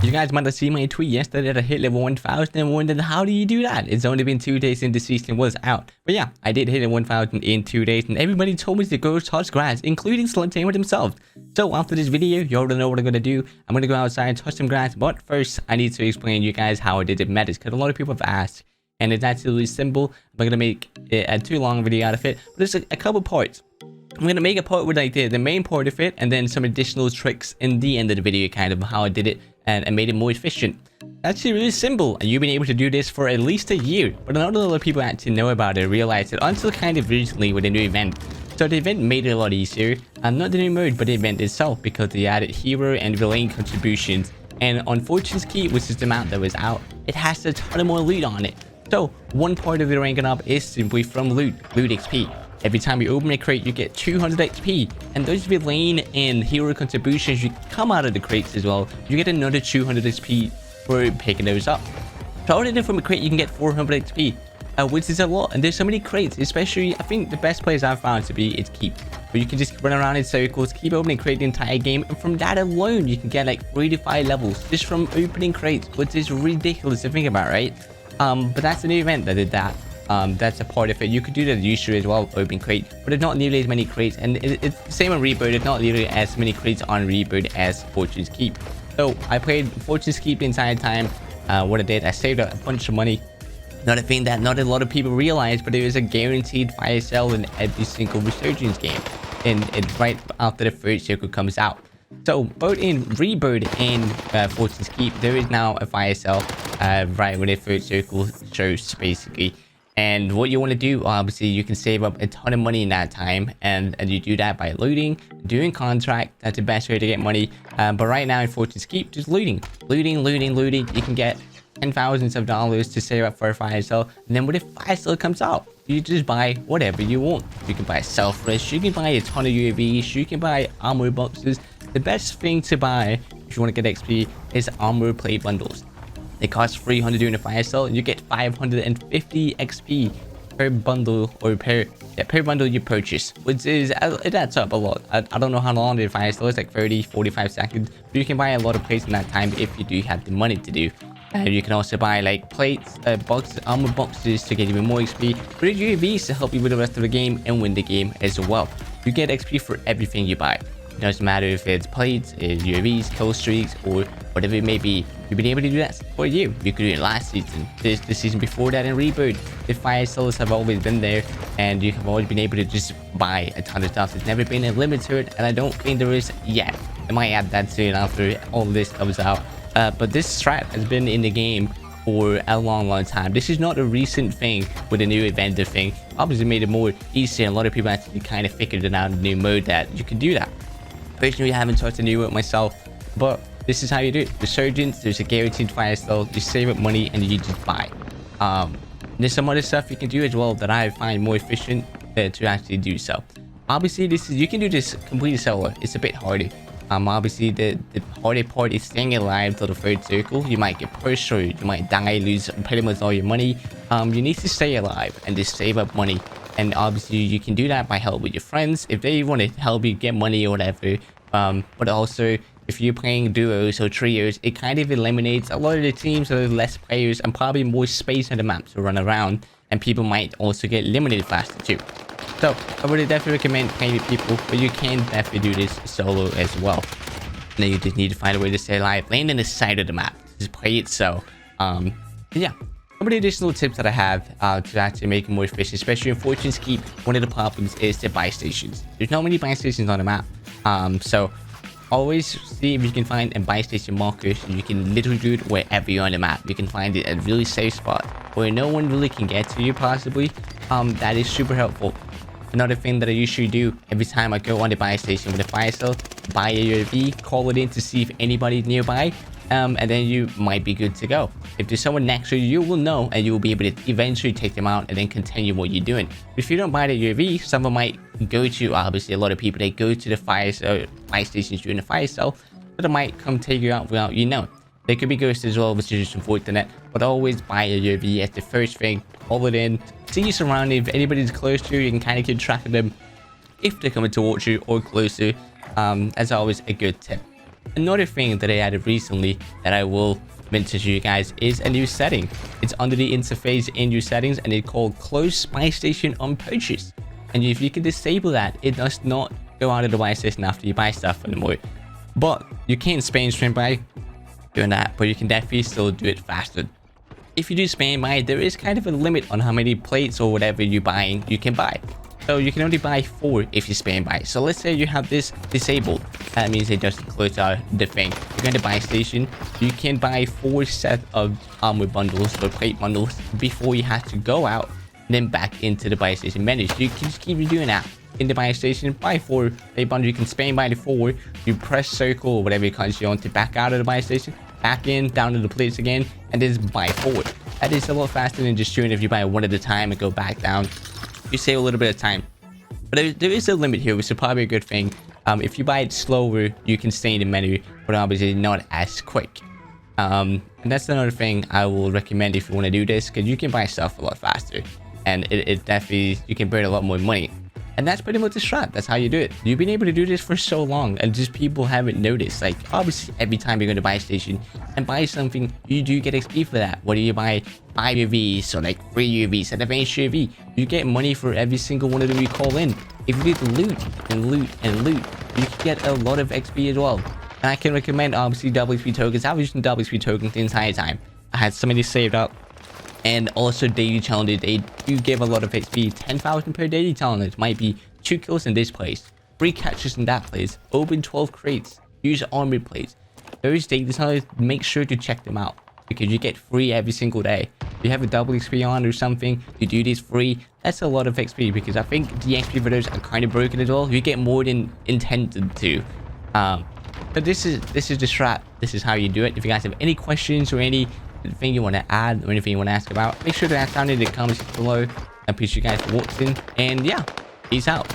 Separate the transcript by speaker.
Speaker 1: You guys might have seen my tweet yesterday that I hit level 1000 and wondered how do you do that? It's only been 2 days since the season was out. But yeah, I did hit 1000 in 2 days and everybody told me to go touch grass, including Sledgehammer himself. So after this video, you already know what I'm going to do. I'm going to go outside and touch some grass. But first, I need to explain to you guys how I did it matters because a lot of people have asked. And it's absolutely simple. I'm going to make a too long video out of it. But there's a couple parts. I'm going to make a part with like the main part of it and then some additional tricks in the end of the video, kind of how I did it and made it more efficient. Actually really simple, and you've been able to do this for at least a year, but not a lot of people actually know about it, realize it until kind of recently with a new event. So the event made it a lot easier, and not the new mode, but the event itself, because they added hero and villain contributions. And on Fortune's Keep, which is the map that was out, it has a ton of more loot on it. So one part of the ranking up is simply from loot XP. Every time you open a crate, you get 200 XP, and those villain and hero contributions you come out of the crates as well. You get another 200 XP for picking those up. So other than from a crate, you can get 400 XP, which is a lot. And there's so many crates, especially I think the best place I've found to be is Keep, where you can just run around in circles, keep opening crate the entire game, and from that alone, you can get like 3 to 5 levels just from opening crates, which is ridiculous to think about, right? But that's the new event that did that. That's a part of it. You could do that usually as well, open crate, but it's not nearly as many crates, and it's the same on Rebirth. It's not nearly as many crates on Rebirth as Fortune's Keep. So I played Fortune's Keep the entire time. What I did, I saved a bunch of money. Not a thing that not a lot of people realize, but there is a guaranteed fire sale in every single Resurgence game, and it's right after the third circle comes out. So both in Rebirth and Fortune's Keep, there is now a fire sale right when the third circle shows, basically. And what you want to do, obviously, you can save up a ton of money in that time, and you do that by looting, doing contract. That's the best way to get money. But right now in Fortune's Keep, just looting. You can get $10,000s of dollars to save up for a fire sale, and then when the fire sale comes out, you just buy whatever you want. You can buy self-rest, you can buy a ton of UAVs, you can buy armor boxes. The best thing to buy if you want to get XP is armor plate bundles. They cost 300 during the fire sale, and you get 550 XP per bundle, or per bundle you purchase, which is, it adds up a lot. I don't know how long the fire sale is, like 30-45 seconds, but you can buy a lot of plates in that time if you do have the money to do. You can also buy like plates, boxes, armor boxes to get even more XP, but UAVs to help you with the rest of the game and win the game as well. You get XP for everything you buy. It doesn't matter if it's plates, UAVs, kill streaks, or whatever it may be. You've been able to do that for you. You could do it last season, the season before that in Rebirth. The fire sales have always been there, and you have always been able to just buy a ton of stuff. There's never been a limit to it, and I don't think there is yet. I might add that soon after all this comes out. But this strat has been in the game for a long time. This is not a recent thing with the new event thing. Obviously made it more easier, and a lot of people actually kind of figured it out in the new mode that you can do that. Personally, I haven't touched a new one myself, but this is how you do it. Resurgence, there's a guaranteed fire sale, you save up money and you just buy. There's some other stuff you can do as well that I find more efficient to actually do so. Obviously, this is, you can do this completely solo. It's a bit harder. Obviously, the harder part is staying alive till the third circle. You might get pushed, or you might die, lose pretty much all your money. You need to stay alive and just save up money. And obviously, you can do that by help with your friends if they want to help you get money or whatever. But also, if you're playing duos or trios, it kind of eliminates a lot of the teams, so there's less players and probably more space on the map to run around. And people might also get eliminated faster too. So I would definitely recommend playing with people, but you can definitely do this solo as well. Now you just need to find a way to stay alive, land in the side of the map, just play it so. Yeah, some of the additional tips that I have to actually make it more efficient, especially in Fortune's Keep. One of the problems is the buy stations. There's not many buy stations on the map, so always see if you can find a buy station marker, so you can literally do it wherever you're on the map. You can find it at a really safe spot where no one really can get to you possibly. That is super helpful. Another thing that I usually do every time I go on the buy station with a fire sale, buy a UAV, call it in to see if anybody's nearby, and then you might be good to go. If there's someone next to you, you will know, and you will be able to eventually take them out and then continue what you're doing. If you don't buy the UAV, someone might go to, obviously a lot of people, they go to the fire stations during the fire sale, so they might come take you out without you knowing. They could be ghosts as well, which is just unfortunate, but always buy a UAV as the first thing, call it in, see your surroundings. If anybody's close to you, you can kind of keep track of them if they're coming towards you or closer. That's always a good tip. Another thing that I added recently that I will mention to you guys is a new setting. It's under the interface in your settings, and it's called close buy station on purchase. And if you can disable that, it does not go out of the buy station after you buy stuff anymore. But you can't spam stream buy doing that, but you can definitely still do it faster. If you do spam buy, there is kind of a limit on how many plates or whatever you're buying you can buy. So you can only buy 4 if you spam buy. So let's say you have this disabled. That means it doesn't close out the thing. You're going to buy station. You can buy 4 sets of armor bundles or plate bundles before you have to go out and then back into the buy station menu. So you can just keep doing that. In the buy station, buy 4 plate bundles. You can spam buy the 4. You press circle or whatever country you want to back out of the buy station. Back in, down to the plates again, and then buy 4. That is a lot faster than just doing if you buy 1 at a time and go back down. You save a little bit of time. But there is a limit here, which is probably a good thing. If you buy it slower, you can stay in the menu, but obviously not as quick. And that's another thing I will recommend if you want to do this, because you can buy stuff a lot faster. And it definitely, you can burn a lot more money. And that's pretty much the strat. That's how you do it. You've been able to do this for so long, and just people haven't noticed. Like, obviously, every time you're going to buy a station and buy something, you do get XP for that. Whether you buy 5 UVs or like 3 UVs at advanced UV, you get money for every single one of them you call in. If you did loot and loot and loot, you can get a lot of XP as well. And I can recommend, obviously, WXP tokens. I was using WXP tokens the entire time. I had so many saved up. And also daily challenges, they do give a lot of XP. 10,000 per daily challenge might be 2 kills in this place, 3 catches in that place, open 12 crates, use armored plates. Those daily challenges, make sure to check them out, because you get free every single day. If you have a double XP on or something, you do this free, that's a lot of XP, because I think the XP for those are kind of broken as well. You get more than intended to. But this is the strat. This is how you do it. If you guys have any questions or anything you want to add or anything you want to ask about, make sure to ask down in the comments below. I appreciate you guys for watching, and yeah, peace out.